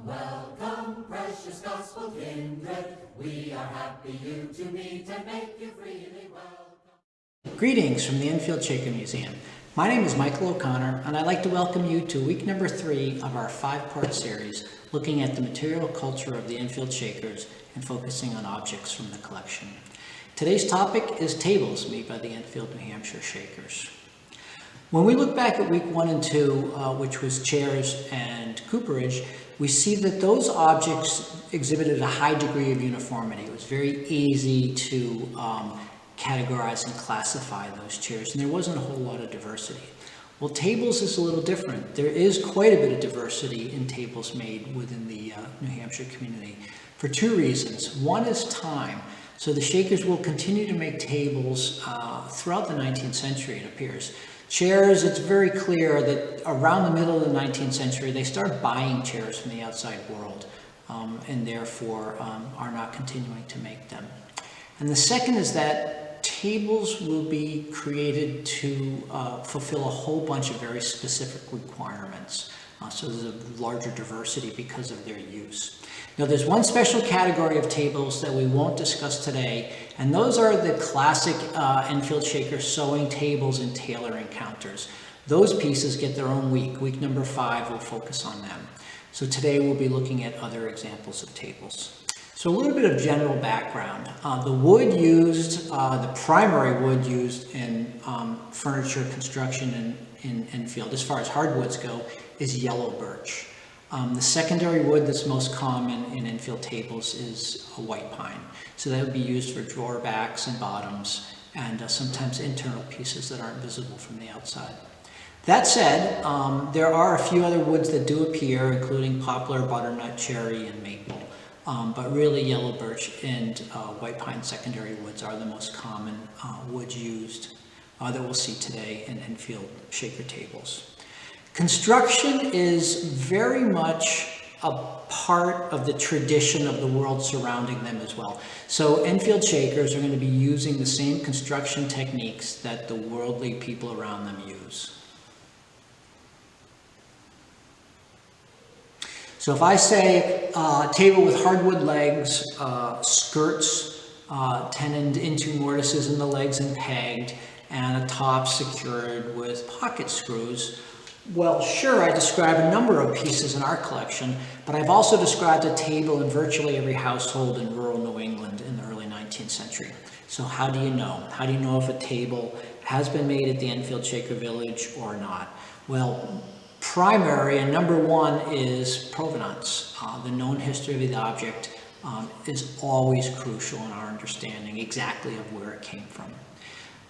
welcome, precious gospel kindred. We are happy you to meet and make you freely welcome. Greetings from the Enfield Shaker Museum. My name is Michael O'Connor, and I'd like to welcome you to week number 3 of our 5-part series looking at the material culture of the Enfield Shakers and focusing on objects from the collection. Today's topic is tables made by the Enfield, New Hampshire Shakers. When we look back at week 1 and 2, which was chairs and cooperage, we see that those objects exhibited a high degree of uniformity. It was very easy to categorize and classify those chairs, and there wasn't a whole lot of diversity. Well, tables is a little different. There is quite a bit of diversity in tables made within the New Hampshire community for 2 reasons. One is time. So the Shakers will continue to make tables throughout the 19th century, it appears. Chairs, it's very clear that around the middle of the 19th century, they start buying chairs from the outside world and therefore are not continuing to make them. And the second is that tables will be created to fulfill a whole bunch of very specific requirements. So there's a larger diversity because of their use. Now there's one special category of tables that we won't discuss today, and those are the classic Enfield Shaker sewing tables and tailoring counters. Those pieces get their own week. Week number 5 will focus on them. So today we'll be looking at other examples of tables. So a little bit of general background. The wood used, the primary wood used in furniture construction in Enfield, as far as hardwoods go, is yellow birch. The secondary wood that's most common in Enfield tables is a white pine. So that would be used for drawer backs and bottoms and sometimes internal pieces that aren't visible from the outside. That said, there are a few other woods that do appear, including poplar, butternut, cherry, and maple. But really yellow birch and white pine secondary woods are the most common woods used that we'll see today in Enfield Shaker tables. Construction is very much a part of the tradition of the world surrounding them as well. So Enfield Shakers are going to be using the same construction techniques that the worldly people around them use. So if I say table with hardwood legs, skirts tenoned into mortises in the legs and pegged, and a top secured with pocket screws, well, sure, I describe a number of pieces in our collection, but I've also described a table in virtually every household in rural New England in the early 19th century. So how do you know? How do you know if a table has been made at the Enfield Shaker Village or not? Well, primary and number 1 is provenance. The known history of the object is always crucial in our understanding exactly of where it came from.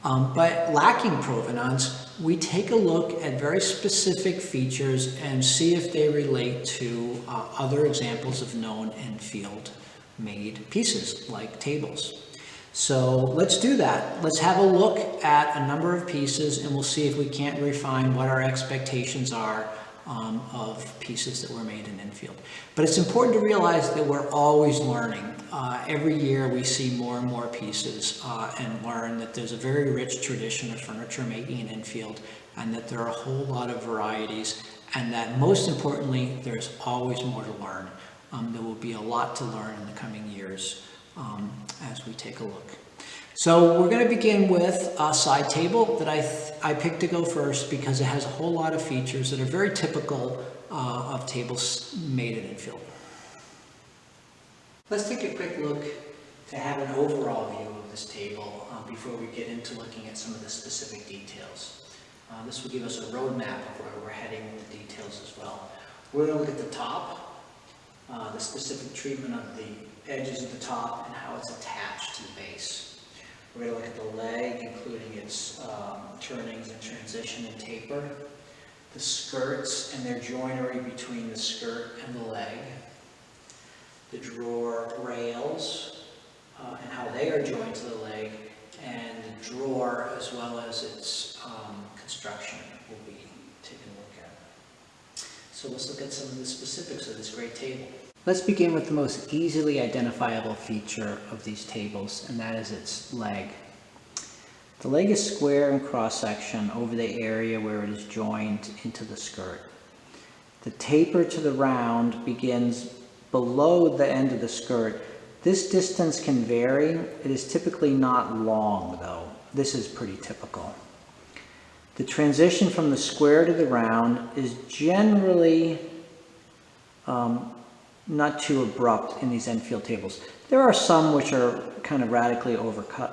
But lacking provenance, we take a look at very specific features and see if they relate to other examples of known Enfield made pieces like tables. So let's do that. Let's have a look at a number of pieces and we'll see if we can't refine what our expectations are of pieces that were made in Enfield. But it's important to realize that we're always learning. Every year we see more and more pieces and learn that there's a very rich tradition of furniture making in Enfield and that there are a whole lot of varieties and that most importantly there's always more to learn. There will be a lot to learn in the coming years as we take a look. So we're going to begin with a side table that I picked to go first because it has a whole lot of features that are very typical of tables made in Enfield. Let's take a quick look to have an overall view of this table before we get into looking at some of the specific details. This will give us a roadmap of where we're heading with the details as well. We're going to look at the top, the specific treatment of the edges of the top and how it's attached to the base. We're going to look at the leg, including its turnings and transition and taper, the skirts and their joinery between the skirt and the leg, the drawer rails and how they are joined to the leg, and the drawer as well as its construction will be taken a look at. So let's look at some of the specifics of this great table. Let's begin with the most easily identifiable feature of these tables, and that is its leg. The leg is square in cross-section over the area where it is joined into the skirt. The taper to the round begins below the end of the skirt. This distance can vary. It is typically not long though. This is pretty typical. The transition from the square to the round is generally not too abrupt in these Enfield tables. There are some which are kind of radically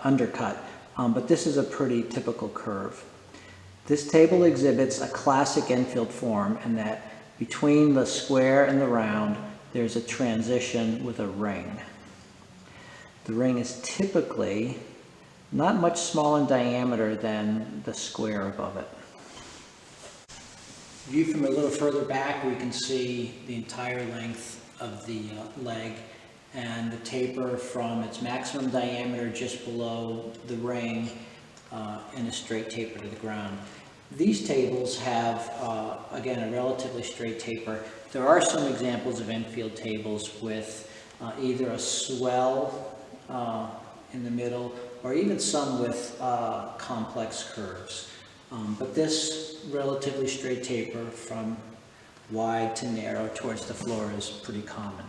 undercut, but this is a pretty typical curve. This table exhibits a classic Enfield form in that between the square and the round, there's a transition with a ring. The ring is typically not much smaller in diameter than the square above it. Viewed from a little further back, we can see the entire length of the leg and the taper from its maximum diameter just below the ring in a straight taper to the ground. These tables have, again, a relatively straight taper. There are some examples of Enfield tables with either a swell in the middle or even some with complex curves. But this relatively straight taper from wide to narrow towards the floor is pretty common.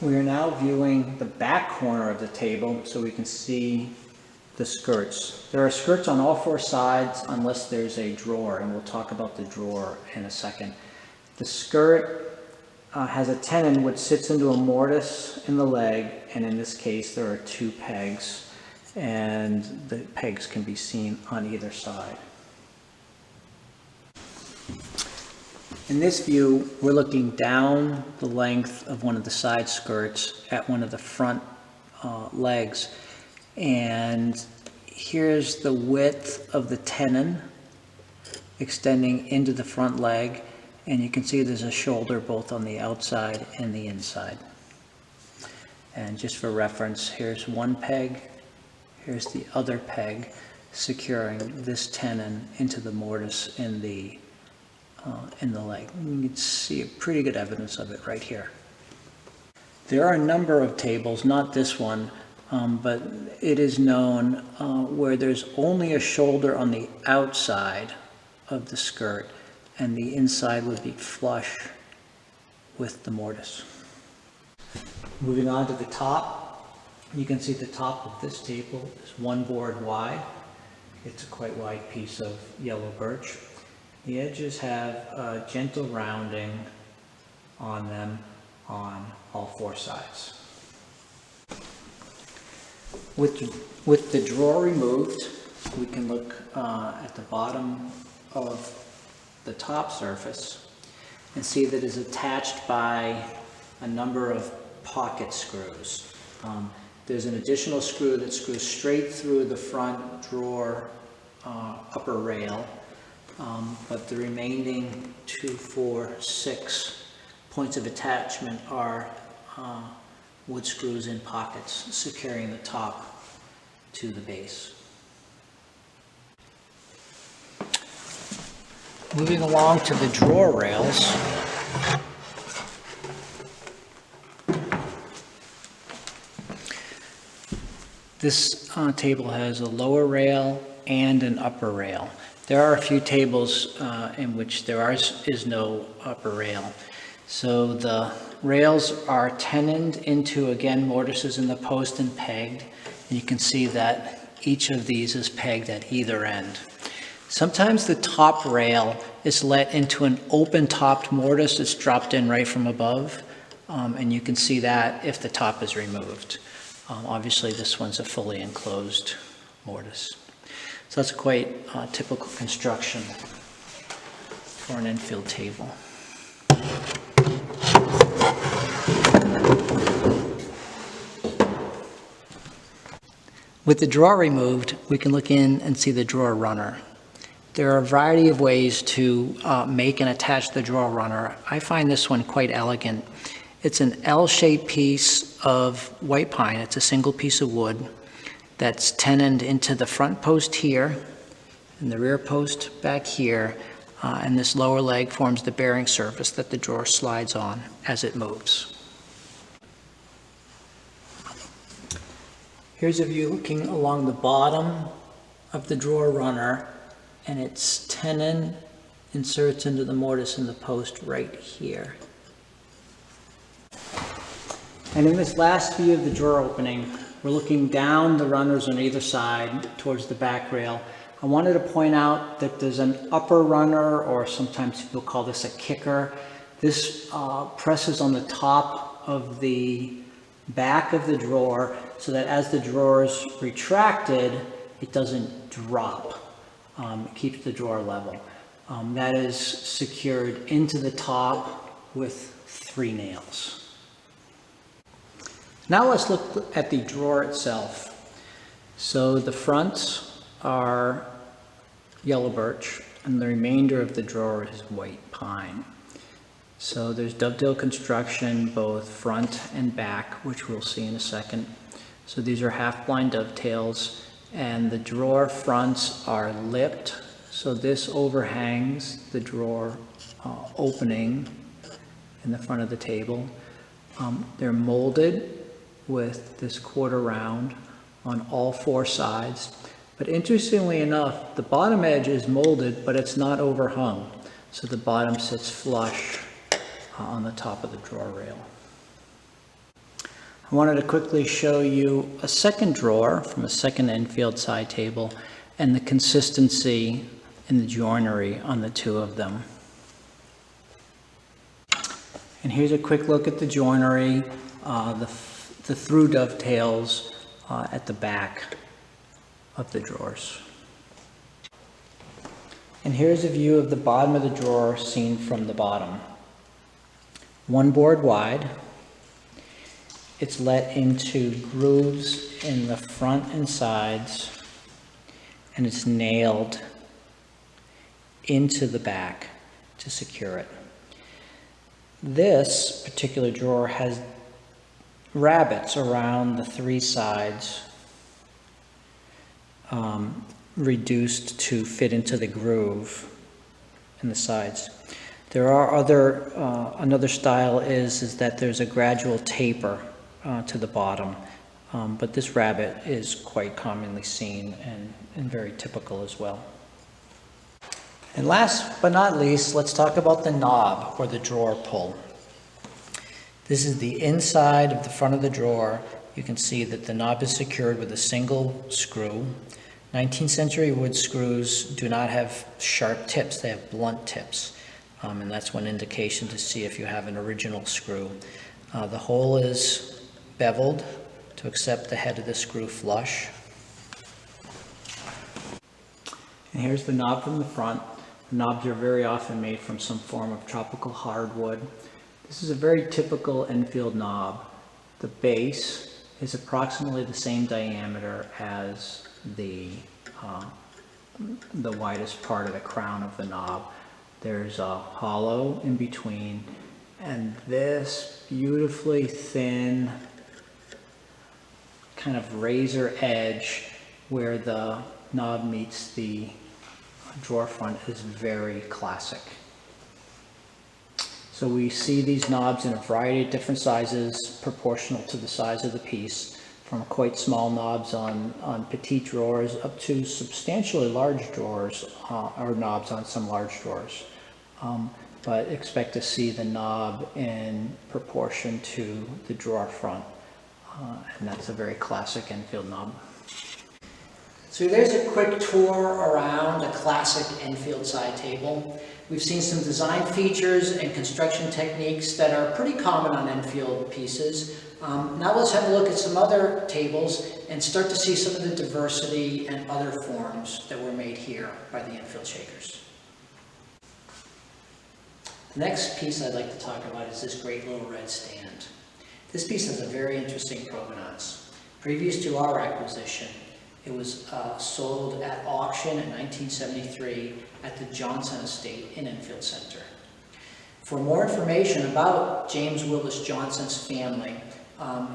We are now viewing the back corner of the table so we can see the skirts. There are skirts on all four sides unless there's a drawer, and we'll talk about the drawer in a second. The skirt has a tenon which sits into a mortise in the leg, and in this case there are two pegs, and the pegs can be seen on either side. In this view, we're looking down the length of one of the side skirts at one of the front legs, and here's the width of the tenon extending into the front leg, and you can see there's a shoulder both on the outside and the inside. And just for reference, here's one peg, here's the other peg securing this tenon into the mortise in the leg. You can see pretty good evidence of it right here. There are a number of tables, not this one, but it is known where there's only a shoulder on the outside of the skirt and the inside would be flush with the mortise. Moving on to the top, you can see the top of this table is one board wide. It's a quite wide piece of yellow birch. The edges have gentle rounding on them on all four sides. With the drawer removed, we can look at the bottom of the top surface and see that it is attached by a number of pocket screws. There's an additional screw that screws straight through the front drawer upper rail, but the remaining 2, 4, 6 points of attachment are wood screws in pockets securing the top to the base. Moving along to the drawer rails, this table has a lower rail and an upper rail. There are a few tables in which there is no upper rail. So the rails are tenoned into, again, mortises in the post and pegged. You can see that each of these is pegged at either end. Sometimes the top rail is let into an open-topped mortise that's dropped in right from above, and you can see that if the top is removed. Obviously, this one's a fully enclosed mortise. So that's a quite typical construction for an Enfield table. With the drawer removed, we can look in and see the drawer runner. There are a variety of ways to make and attach the drawer runner. I find this one quite elegant. It's an L-shaped piece of white pine. It's a single piece of wood that's tenoned into the front post here and the rear post back here, and this lower leg forms the bearing surface that the drawer slides on as it moves. Here's a view looking along the bottom of the drawer runner, and it's tenon inserts into the mortise in the post right here. And in this last view of the drawer opening, we're looking down the runners on either side towards the back rail. I wanted to point out that there's an upper runner, or sometimes people call this a kicker. This presses on the top of the back of the drawer so that as the drawer is retracted, it doesn't drop. It keeps the drawer level. That is secured into the top with 3 nails. Now let's look at the drawer itself. So the fronts are yellow birch and the remainder of the drawer is white pine. So there's dovetail construction both front and back, which we'll see in a second. So these are half-blind dovetails, and the drawer fronts are lipped. So this overhangs the drawer opening in the front of the table. They're molded with this quarter round on all 4 sides. But interestingly enough, the bottom edge is molded, but it's not overhung. So the bottom sits flush on the top of the drawer rail. I wanted to quickly show you a second drawer from a second Enfield side table and the consistency in the joinery on the 2 of them. And here's a quick look at the joinery, the through dovetails at the back of the drawers. And here's a view of the bottom of the drawer seen from the bottom. 1 board wide. It's let into grooves in the front and sides, and it's nailed into the back to secure it. This particular drawer has rabbets around the 3 sides, reduced to fit into the groove in the sides. There are another style is that there's a gradual taper to the bottom, but this rabbet is quite commonly seen and very typical as well. And last but not least, let's talk about the knob or the drawer pull. This is the inside of the front of the drawer. You can see that the knob is secured with a single screw. 19th century wood screws do not have sharp tips, they have blunt tips. And that's one indication to see if you have an original screw. The hole is beveled to accept the head of the screw flush. And here's the knob from the front. The knobs are very often made from some form of tropical hardwood. This is a very typical Enfield knob. The base is approximately the same diameter as the widest part of the crown of the knob. There's a hollow in between, and this beautifully thin kind of razor edge where the knob meets the drawer front is very classic. So we see these knobs in a variety of different sizes proportional to the size of the piece, from quite small knobs on petite drawers up to substantially large drawers or knobs on some large drawers. But expect to see the knob in proportion to the drawer front, and that's a very classic Enfield knob. So there's a quick tour around a classic Enfield side table. We've seen some design features and construction techniques that are pretty common on Enfield pieces. Now let's have a look at some other tables and start to see some of the diversity and other forms that were made here by the Enfield Shakers. The next piece I'd like to talk about is this great little red stand. This piece has a very interesting provenance. Previous to our acquisition, it was sold at auction in 1973 at the Johnson Estate in Enfield Center. For more information about James Willis Johnson's family,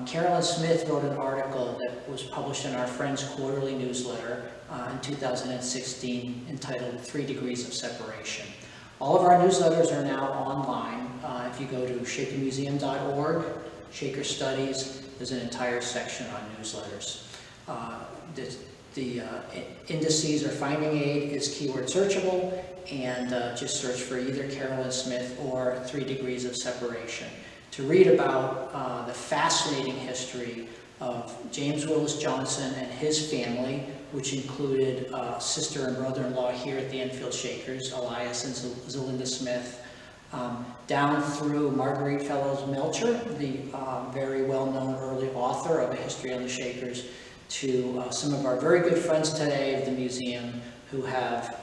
Carolyn Smith wrote an article that was published in our Friends Quarterly newsletter in 2016 entitled 3 Degrees of Separation. All of our newsletters are now online. If you go to shakermuseum.org, Shaker Studies, there's an entire section on newsletters. The indices or finding aid is keyword searchable, and just search for either Carolyn Smith or 3 Degrees of Separation to read about the fascinating history of James Willis Johnson and his family, which included sister and brother-in-law here at the Enfield Shakers, Elias and Zelinda Smith, down through Marguerite Fellows Melcher, the very well-known early author of A History on the Shakers, to some of our very good friends today of the museum who have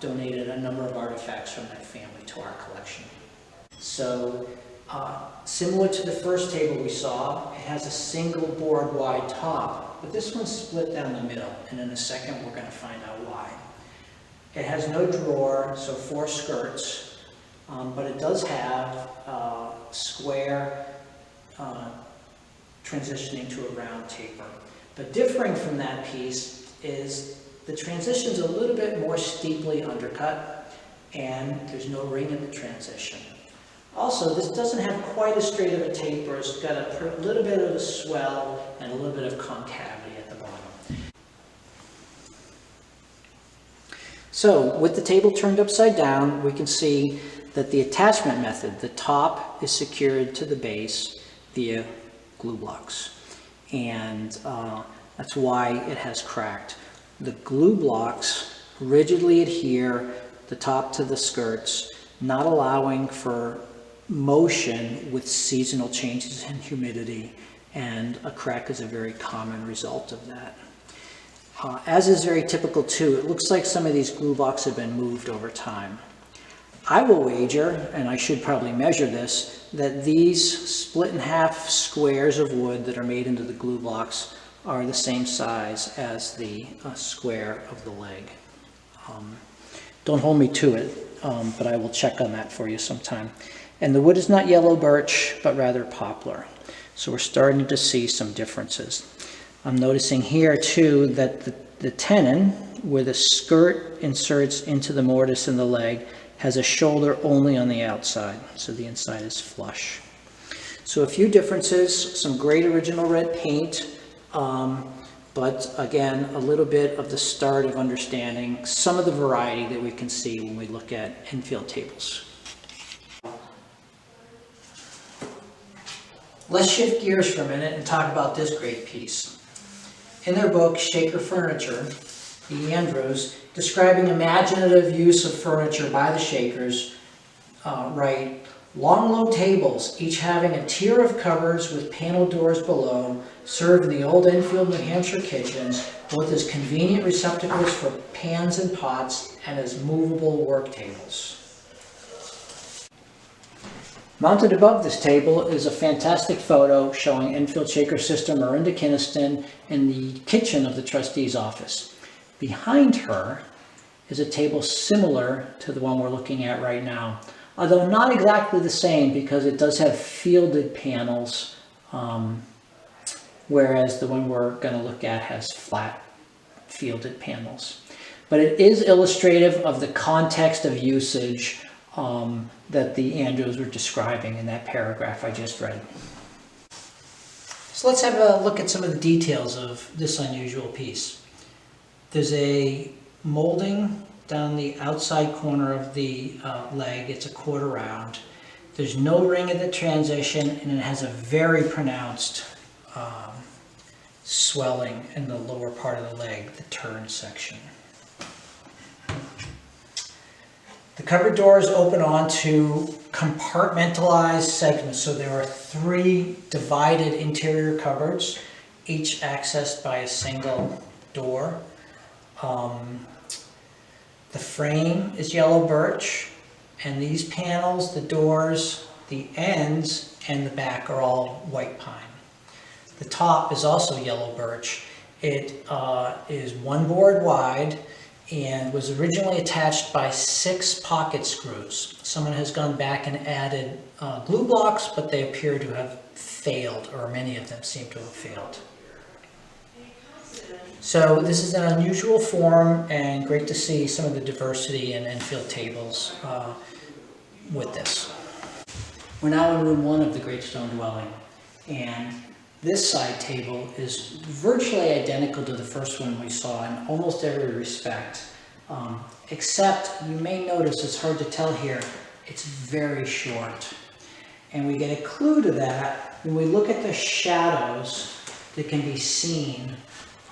donated a number of artifacts from that family to our collection. So, similar to the first table we saw, it has a single board wide top, but this one's split down the middle, and in a second we're going to find out why. It has no drawer, so 4 skirts, but it does have square transitioning to a round taper. But differing from that piece is the transition's a little bit more steeply undercut, and there's no ring in the transition. Also, this doesn't have quite as straight of a taper. It's got a little bit of a swell and a little bit of concavity at the bottom. So, with the table turned upside down, we can see that the attachment method, the top is secured to the base via glue blocks. And that's why it has cracked. The glue blocks rigidly adhere the top to the skirts, not allowing for motion with seasonal changes in humidity, and a crack is a very common result of that. As is very typical too, it looks like some of these glue blocks have been moved over time. I will wager, and I should probably measure this, that these split in half squares of wood that are made into the glue blocks are the same size as the square of the leg. Don't hold me to it, but I will check on that for you sometime. And the wood is not yellow birch, but rather poplar. So we're starting to see some differences. I'm noticing here too that the tenon, where the skirt inserts into the mortise in the leg, has a shoulder only on the outside, so the inside is flush. So a few differences, some great original red paint, but again, a little bit of the start of understanding some of the variety that we can see when we look at Enfield tables. Let's shift gears for a minute and talk about this great piece. In their book, Shaker Furniture, the Andrews, describing imaginative use of furniture by the Shakers, write, long low tables, each having a tier of cupboards with panel doors below, serve in the old Enfield, New Hampshire kitchens, both as convenient receptacles for pans and pots and as movable work tables. Mounted above this table is a fantastic photo showing Enfield Shaker sister Miranda Kinniston in the kitchen of the trustee's office. Behind her is a table similar to the one we're looking at right now, although not exactly the same because it does have fielded panels, whereas the one we're going to look at has flat fielded panels. But it is illustrative of the context of usage that the Andrews were describing in that paragraph I just read. So let's have a look at some of the details of this unusual piece. There's a molding down the outside corner of the leg. It's a quarter round. There's no ring at the transition, and it has a very pronounced swelling in the lower part of the leg, the turn section. The cupboard doors open onto compartmentalized segments, so there are 3 divided interior cupboards, each accessed by a single door. The frame is yellow birch, and these panels, the doors, the ends, and the back are all white pine. The top is also yellow birch. It is 1 board wide and was originally attached by 6 pocket screws. Someone has gone back and added glue blocks, but they appear to have failed, or many of them seem to have failed. So this is an unusual form, and great to see some of the diversity in Enfield tables with this. We're now in room 1 of the Great Stone Dwelling, and This side table is virtually identical to the first one we saw in almost every respect, except you may notice, it's hard to tell here, it's very short. And we get a clue to that when we look at the shadows that can be seen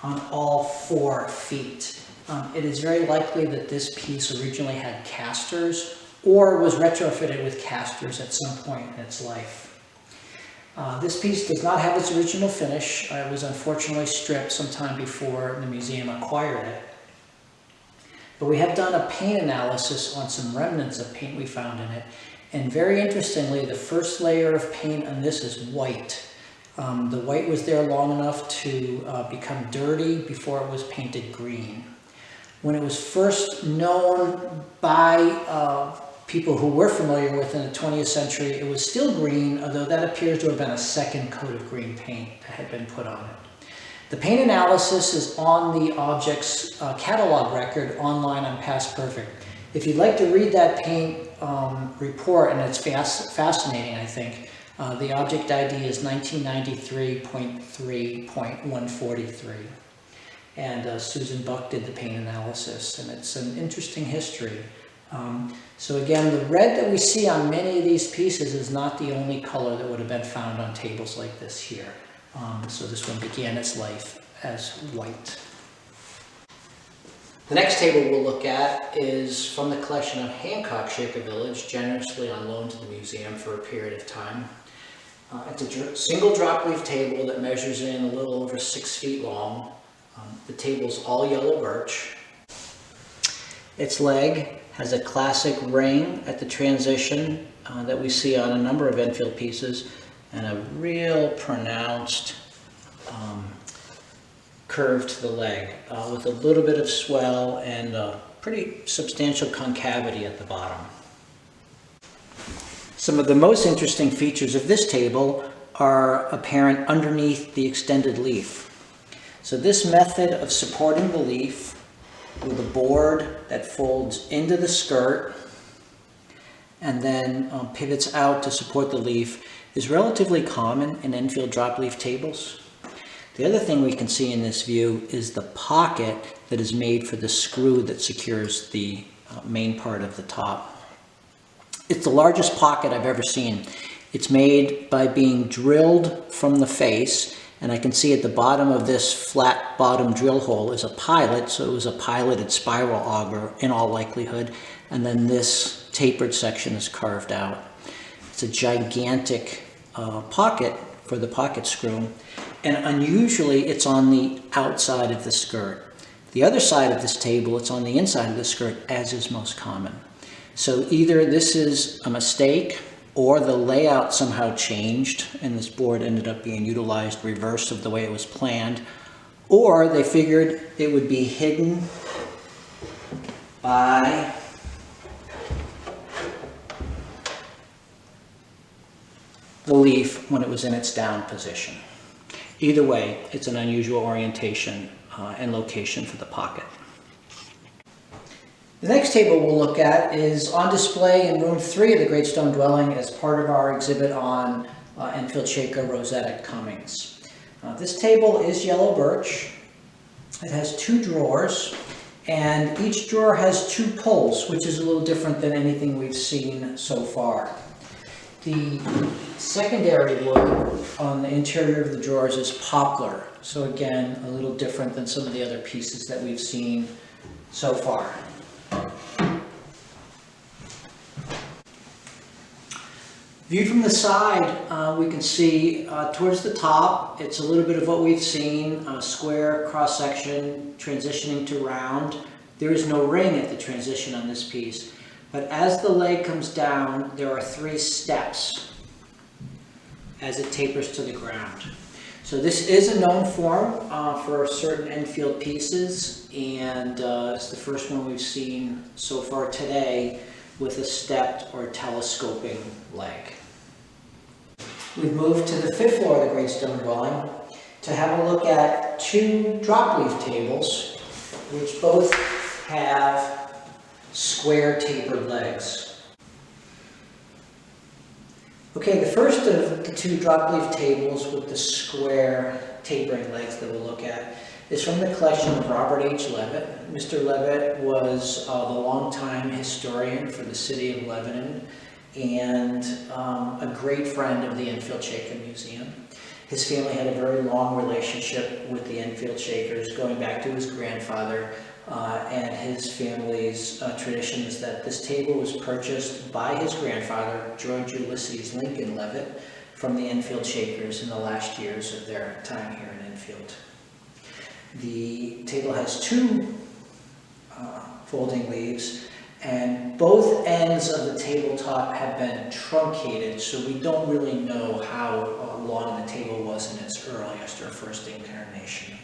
on all 4 feet. It is very likely that this piece originally had casters or was retrofitted with casters at some point in its life. This piece does not have its original finish. It was unfortunately stripped sometime before the museum acquired it. But we have done a paint analysis on some remnants of paint we found in it. And very interestingly, the first layer of paint on this is white. The white was there long enough to become dirty before it was painted green. When it was first known by people who were familiar with in the 20th century, it was still green, although that appears to have been a second coat of green paint that had been put on it. The paint analysis is on the object's catalog record online on Past Perfect. If you'd like to read that paint report, and it's fascinating, I think, the object ID is 1993.3.143. And Susan Buck did the paint analysis, and it's an interesting history. So again, the red that we see on many of these pieces is not the only color that would have been found on tables like this here. So this one began its life as white. The next table we'll look at is from the collection of Hancock Shaker Village, generously on loan to the museum for a period of time. It's a single drop leaf table that measures in a little over 6 feet long. The table's all yellow birch. Its leg has a classic ring at the transition that we see on a number of Enfield pieces, and a real pronounced curve to the leg with a little bit of swell and a pretty substantial concavity at the bottom. Some of the most interesting features of this table are apparent underneath the extended leaf. So this method of supporting the leaf with a board that folds into the skirt and then pivots out to support the leaf is relatively common in Enfield drop leaf tables. The other thing we can see in this view is the pocket that is made for the screw that secures the main part of the top. It's the largest pocket I've ever seen. It's made by being drilled from the face, and I can see at the bottom of this flat bottom drill hole is a pilot, so it was a piloted spiral auger in all likelihood, and then this tapered section is carved out. It's a gigantic pocket for the pocket screw, and unusually it's on the outside of the skirt. The other side of this table, it's on the inside of the skirt, as is most common. So either this is a mistake, or the layout somehow changed and this board ended up being utilized reverse of the way it was planned, or they figured it would be hidden by the leaf when it was in its down position. Either way, it's an unusual orientation and location for the pocket. The next table we'll look at is on display in room 3 of the Great Stone Dwelling as part of our exhibit on Enfield Shaker Rosetta Cummings. This table is yellow birch. It has 2 drawers, and each drawer has 2 pulls, which is a little different than anything we've seen so far. The secondary wood on the interior of the drawers is poplar, so again, a little different than some of the other pieces that we've seen so far. Viewed from the side, we can see towards the top, it's a little bit of what we've seen, a square cross-section transitioning to round. There is no ring at the transition on this piece, but as the leg comes down, there are 3 steps as it tapers to the ground. So this is a known form for certain Enfield pieces, and it's the first one we've seen so far today with a stepped or telescoping leg. We've moved to the 5th floor of the Great Stone Dwelling to have a look at 2 drop leaf tables, which both have square tapered legs. Okay, the first of the two drop leaf tables with the square tapering legs that we'll look at is from the collection of Robert H. Levitt. Mr. Levitt was the longtime historian for the city of Lebanon and a great friend of the Enfield Shaker Museum. His family had a very long relationship with the Enfield Shakers, going back to his grandfather, and his family's tradition is that this table was purchased by his grandfather, George Ulysses Lincoln Levitt, from the Enfield Shakers in the last years of their time here in Enfield. The table has two folding leaves, and both ends of the tabletop have been truncated, so we don't really know how long the table was in its earliest or first incarnation.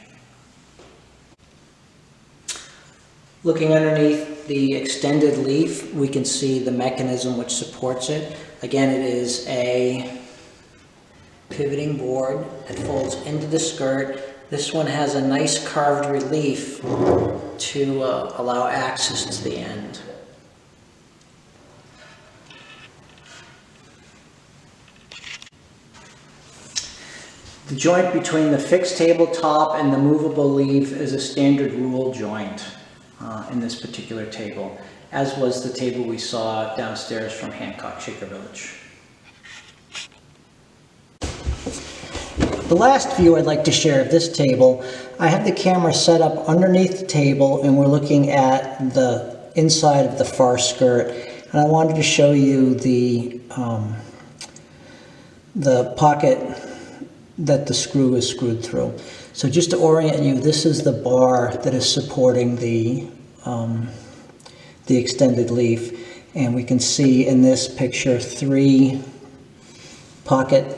Looking underneath the extended leaf, we can see the mechanism which supports it. Again, it is a pivoting board that folds into the skirt. This one has a nice carved relief to allow access to the end. The joint between the fixed tabletop and the movable leaf is a standard rule joint in this particular table, as was the table we saw downstairs from Hancock Shaker Village. The last view I'd like to share of this table, I have the camera set up underneath the table and we're looking at the inside of the far skirt, and I wanted to show you the pocket that the screw is screwed through. So just to orient you, this is the bar that is supporting the extended leaf, and we can see in this picture 3 pocket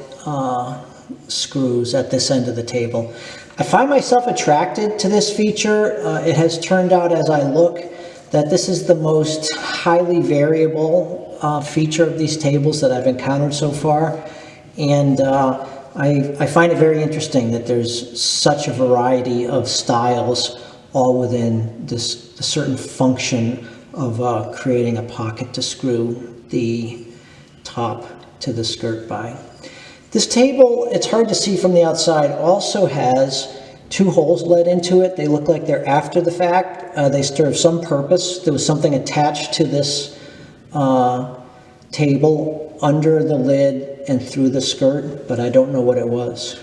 screws at this end of the table. I find myself attracted to this feature. It has turned out as I look that this is the most highly variable feature of these tables that I've encountered so far, and I find it very interesting that there's such a variety of styles all within this certain function of creating a pocket to screw the top to the skirt by. This table, it's hard to see from the outside, also has 2 holes let into it. They look like they're after the fact. They serve some purpose. There was something attached to this table under the lid and through the skirt, but I don't know what it was.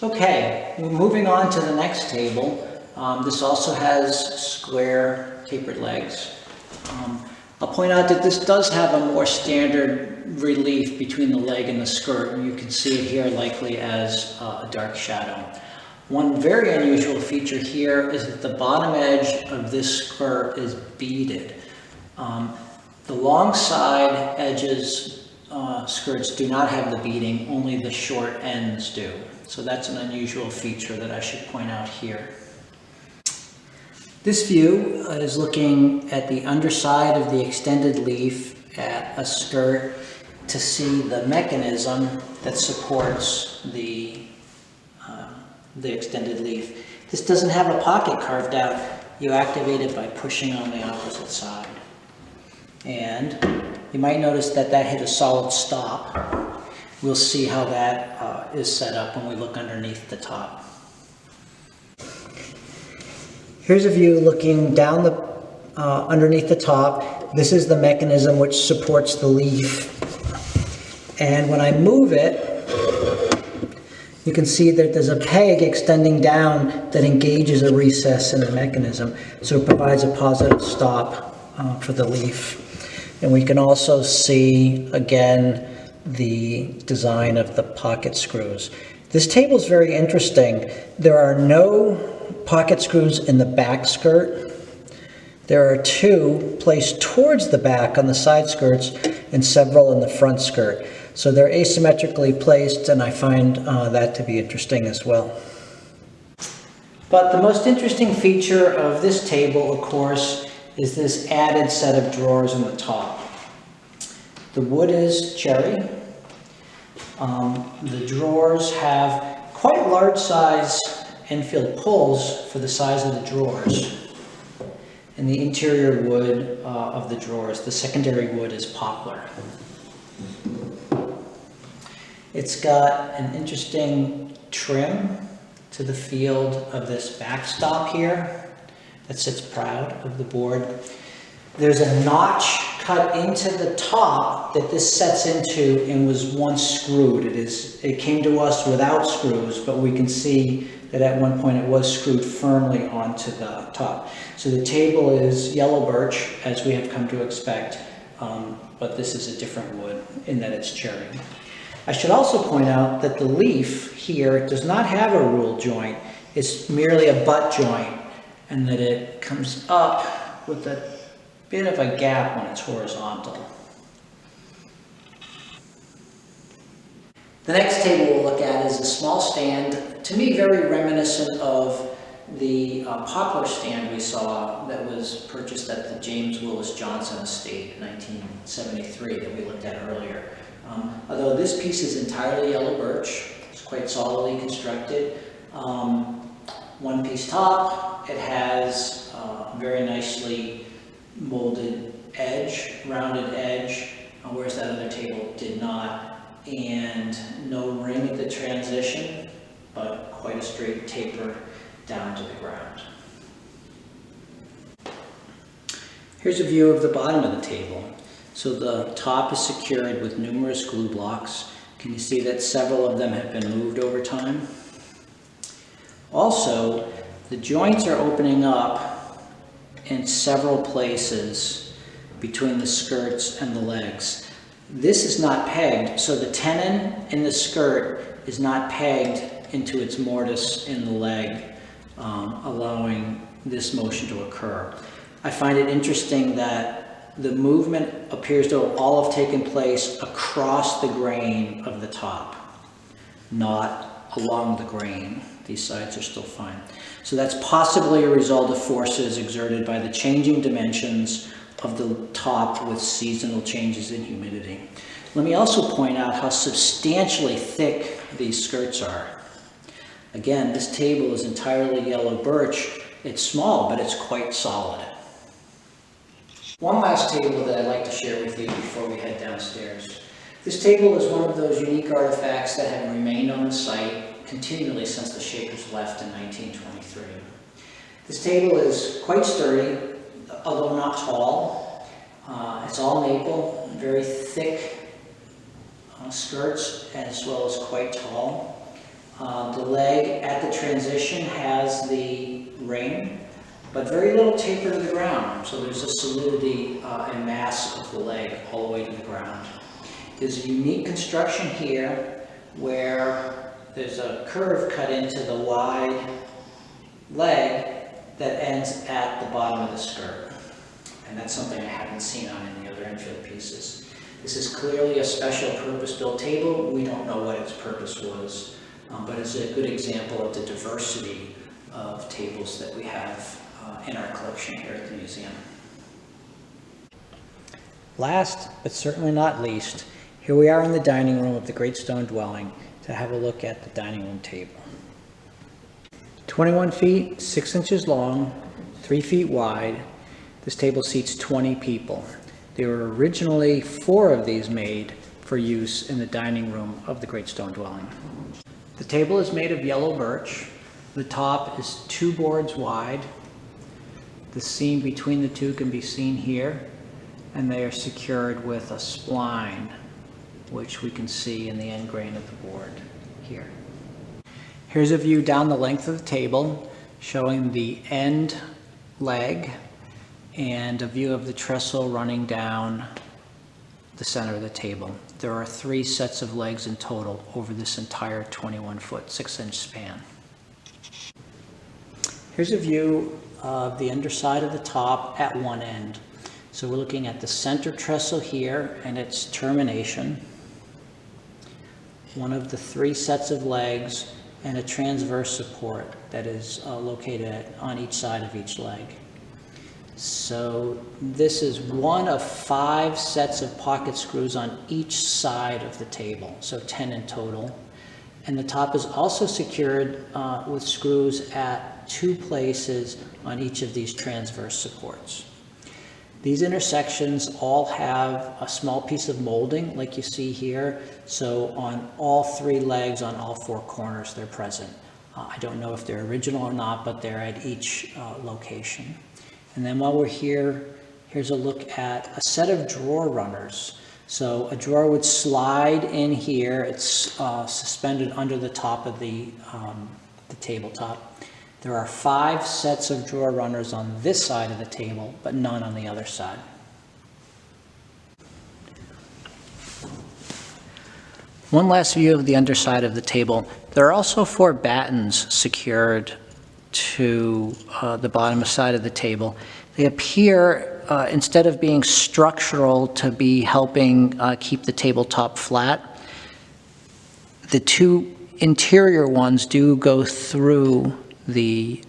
Okay, moving on to the next table. This also has square tapered legs. I'll point out that this does have a more standard relief between the leg and the skirt, and you can see it here likely as a dark shadow. One very unusual feature here is that the bottom edge of this skirt is beaded. The long side edges skirts do not have the beading, only the short ends do. So that's an unusual feature that I should point out here. This view is looking at the underside of the extended leaf at a skirt to see the mechanism that supports the extended leaf. This doesn't have a pocket carved out. You activate it by pushing on the opposite side. And you might notice that that hit a solid stop. We'll see how that is set up when we look underneath the top. Here's a view looking down the underneath the top. This is the mechanism which supports the leaf. And when I move it, you can see that there's a peg extending down that engages a recess in the mechanism. So it provides a positive stop for the leaf. And we can also see, again, the design of the pocket screws. This table is very interesting. There are no pocket screws in the back skirt. There are 2 placed towards the back on the side skirts and several in the front skirt. So they're asymmetrically placed, and I find that to be interesting as well. But the most interesting feature of this table, of course, is this added set of drawers on the top. The wood is cherry. The drawers have quite large size Enfield pulls for the size of the drawers. And the interior wood of the drawers, the secondary wood is poplar. It's got an interesting trim to the field of this backstop here that sits proud of the board. There's a notch cut into the top that this sets into and was once screwed. It came to us without screws, but we can see that at one point it was screwed firmly onto the top. So the table is yellow birch, as we have come to expect, but this is a different wood in that it's cherry. I should also point out that the leaf here does not have a rule joint. It's merely a butt joint, and that it comes up with a bit of a gap when it's horizontal. The next table we'll look at is a small stand, to me very reminiscent of the poplar stand we saw that was purchased at the James Willis Johnson estate in 1973 that we looked at earlier. Although this piece is entirely yellow birch, it's quite solidly constructed. One piece top, it has very nicely molded edge, rounded edge, whereas that other table did not, and no ring at the transition, but quite a straight taper down to the ground. Here's a view of the bottom of the table. So the top is secured with numerous glue blocks. Can you see that several of them have been moved over time? Also, the joints are opening up in several places between the skirts and the legs. This is not pegged, so the tenon in the skirt is not pegged into its mortise in the leg, allowing this motion to occur. I find it interesting that the movement appears to all have taken place across the grain of the top, not along the grain. These sides are still fine. So that's possibly a result of forces exerted by the changing dimensions of the top with seasonal changes in humidity. Let me also point out how substantially thick these skirts are. Again, this table is entirely yellow birch. It's small, but it's quite solid. One last table that I'd like to share with you before we head downstairs. This table is one of those unique artifacts that have remained on the site continually since the Shakers left in 1923. This table is quite sturdy, although not tall. It's all maple, very thick skirts, as well as quite tall. The leg at the transition has the ring, but very little taper to the ground, so there's a solidity and mass of the leg all the way to the ground. There's a unique construction here where there's a curve cut into the wide leg that ends at the bottom of the skirt, and that's something I haven't seen on any other Enfield pieces. This is clearly a special purpose-built table. We don't know what its purpose was, but it's a good example of the diversity of tables that we have in our collection here at the museum. Last, but certainly not least, here we are in the dining room of the Great Stone Dwelling to have a look at the dining room table. 21 feet, 6 inches long, 3 feet wide. This table seats 20 people. There were originally 4 of these made for use in the dining room of the Great Stone Dwelling. The table is made of yellow birch. The top is 2 boards wide. The seam between the two can be seen here, and they are secured with a spline, which we can see in the end grain of the board here. Here's a view down the length of the table, showing the end leg and a view of the trestle running down the center of the table. There are 3 sets of legs in total over this entire 21-foot, 6-inch span. Here's a view of the underside of the top at one end. So we're looking at the center trestle here and its termination, one of the 3 sets of legs, and a transverse support that is located on each side of each leg. So this is one of 5 sets of pocket screws on each side of the table, so 10 in total. And the top is also secured with screws at 2 places on each of these transverse supports. These intersections all have a small piece of molding like you see here. So on all 3 legs, on all 4 corners, they're present. I don't know if they're original or not, but they're at each location. And then while we're here, here's a look at a set of drawer runners. So a drawer would slide in here. It's suspended under the top of the tabletop. There are 5 sets of drawer runners on this side of the table, but none on the other side. One last view of the underside of the table. There are also 4 battens secured to the bottom side of the table. They appear, instead of being structural, to be helping keep the tabletop flat. The 2 interior ones do go through the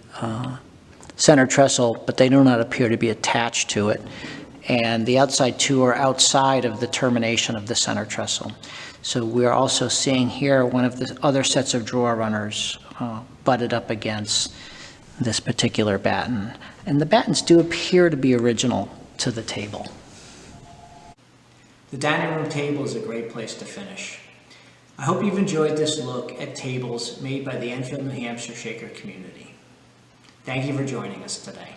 center trestle, but they do not appear to be attached to it. And the outside 2 are outside of the termination of the center trestle. So we're also seeing here one of the other sets of drawer runners butted up against this particular batten. And the battens do appear to be original to the table. The dining room table is a great place to finish. I hope you've enjoyed this look at tables made by the Enfield, New Hampshire Shaker community. Thank you for joining us today.